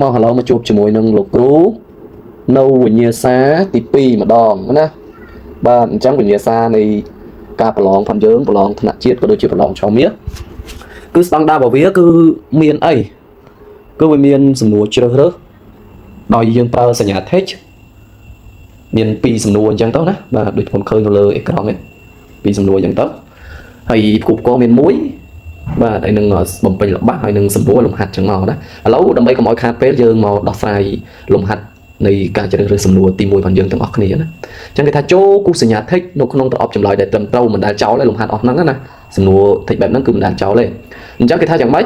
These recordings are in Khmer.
មកឥឡូវមកជួបជាមួយនឹងលោកគ្រូនៅវិញ្ញាសាទី2ម្ដងណាបាទអញ្ចឹងវិញ្ញាសានៃការប្រឡងផងយើងប្រឡងថ្នាក់ជាតិក៏ដូចជាប្រឡងឆមាសគឺស្តង់ដាររបស់វាគឺមានអីគឺវាមានសំណួរជ្រើសរើសដោយយើងប្រើសញ្ញា text មាន2សំណួរអញ្ចឹងទៅណាបាទដូចខ្ញុំឃើញនៅលើអេក្រង់នេះ2សំណួរអញ្ចឹងទៅហើយគូបកមាន1បាទហើយនឹងបំពេញល្បះហើយនឹងសម្រួលលំហាត់ចឹងមកណាឥឡូវដើម្បីកុំឲ្យខាតពេលយើងមកដោះស្រាយលំហាត់នៃការជ្រើសរើសសំណួរទី1របស់យើងទាំងអស់គ្នាណាអញ្ចឹងគេថាចូលគូសញ្ញា text នៅក្នុងប្រអប់ចម្លើយដែលត្រឹមត្រូវមិនដែលចោលទេលំហាត់អស់ហ្នឹងណាសំណួរ text បែបហ្នឹងគឺមិនដែលចោលទេអញ្ចឹងគេថាយ៉ាងម៉េច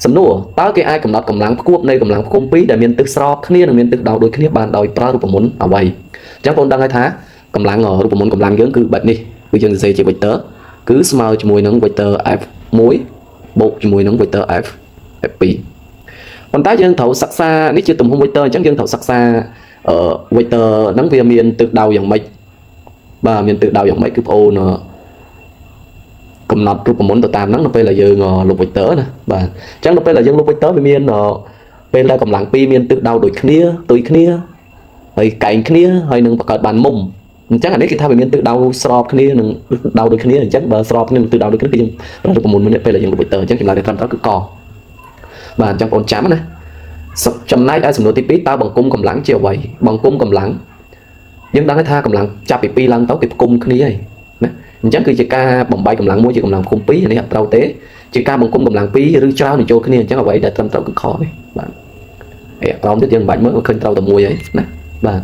សំណួរតើគេអាចកំណត់កម្លាំងផ្គួបនៃកម្លាំងផ្គុំ2ដែលមានទិសស្របគ្នានិងមានទិសដៅដូចគ្នាបានដោយប្រើរូបមន្តអ្វីអញ្ចឹងបងដឹងហើយថាកម្លាំងរូបមន្តកម្លាំងយើងគឺបែបនេះគឺយើងសរសេរជា vector គឺស្មើជាមួយនឹង vector f1 បូកជាមួយនឹង vector f2 ប៉ុន្តែយើងត្រូវសិក្សានេះជាទំហំ vector អញ្ចឹងយើងត្រូវសិក្សា vector ហ្នឹងវាមានទិសដៅយ៉ាងម៉េចបាទមានទិសដៅយ៉ាងម៉េចគឺបងអូនកំណត់រូបមន្តទៅតាមហ្នឹងនៅពេលដែលយើងលុប vector ណាបាទអញ្ចឹងនៅពេលដែលយើងលុប vector វាមានពេលដែលកម្លាំង2មានទិសដៅដូចគ្នាទុយគ្នាហើយកែងគ្នាហើយនឹងបង្កើតបានមុំអញ្ចឹងអានេះគេថាវាមានទិសដៅស្របគ្នានិងទិសដៅដូចគ្នាអញ្ចឹងបើស្របគ្នានឹងទិសដៅដូចគ្នាគឺយើងប្រើរូបមន្តមួយនេះពេលដែលយើងលុប vector អញ្ចឹងចម្លើយដែលត្រឹមត្រូវគឺកបាទអញ្ចឹងបងចាំណាចំណែកឯសំណួរទី2តើបង្គំកម្លាំងជាអ្វីបង្គំកម្លាំងយើងដឹងថាកម្លាំងចាប់ពី2ឡើងទៅគេផ្គុំគ្នាហើយណាអញ្ចឹងគឺជាការបំបែកកម្លាំងមួយជាកម្លាំងផ្គុំ2នេះអត់ត្រូវទេជាការបង្គំកម្លាំង2ឬច្រើនបញ្ចូលគ្នាអញ្ចឹងអ្វីដែលត្រឹមត្រូវគឺខនេះបាទហើយក្រោមទៀតយើងមិនបាច់មើលឃើញត្រូវតែមួយហើយណាបាទ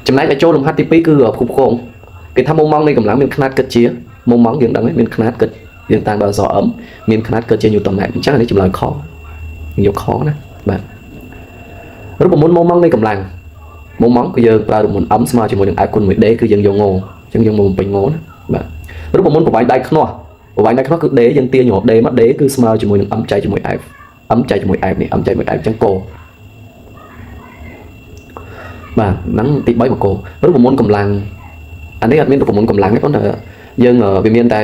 ចំណែកឯចូលលំហាត់ទី2គឺផ្គប់ខងគេថាមុំម៉ងនៃកម្លាំងមានຂະຫນាតគិតជាមុំម៉ងយើងដឹងហើយមានຂະຫນាតគិតយើងតាមបើអក្សរ m មានຂະຫນាតគិតជា Newton meters អញ្ចឹងនេះចម្លើយខយកខណាបាទរូបមន្តមុំម៉ងនៃកម្លាំងមុំម៉ងគឺយើងប្រើរូបមន្ត m ស្មើជាមួយនឹង f គុណ 1d គឺយើងយកងអញ្ចឹងយើងមកបំពេញងណាបាទរូបមន្តប្រវែងដៃខ្នោះប្រវែងដៃខ្នោះគឺ d យើងទាញយក d មក d គឺស្មើជាមួយនឹង m ចែកជាមួយ f m ចែកជាមួយ f នេះ m ចែកជាមួយ f អញ្ចឹងកបាទហ្នឹងទី3មកករូបមន្តកម្លាំងអានេះអត់មានរូបមន្តកម្លាំងទេប៉ុន្តែយើងវាមានតែ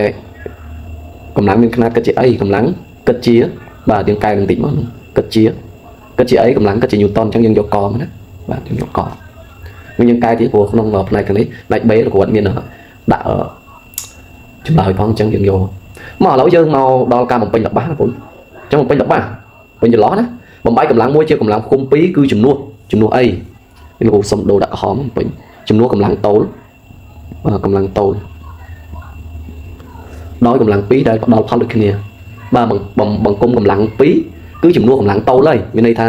កម្លាំងមានຂະຫນាតគិតជាអីកម្លាំងគិតជាបាទយើងកែបន្តិចមកគិតជាអីកម្លាំងគិតជា Newton អញ្ចឹងយើងយកកមកណាបាទយើងយកកវិញយើងកែទៀតព្រោះក្នុងផ្នែកខាងនេះផ្នែក B គាត់មានដាក់ចម្លើយផងអញ្ចឹងយើងយកមកឥឡូវយើងមកដល់ការបំពេញល្បះណាបងអញ្ចឹងបំពេញល្បះវិញចន្លោះណាបំបែកកម្លាំងមួយជាកម្លាំងគុំ2គឺចំនួនអីលោកសុំដូរដាក់ក្រហមបំពេញចំនួនកម្លាំងតូលកម្លាំងតូលដោយកម្លាំង2ដែលផ្ដល់ផលដូចគ្នាបាទបង្គំកម្លាំង2គឺចំនួនកម្លាំងតូលហើយមានន័យថា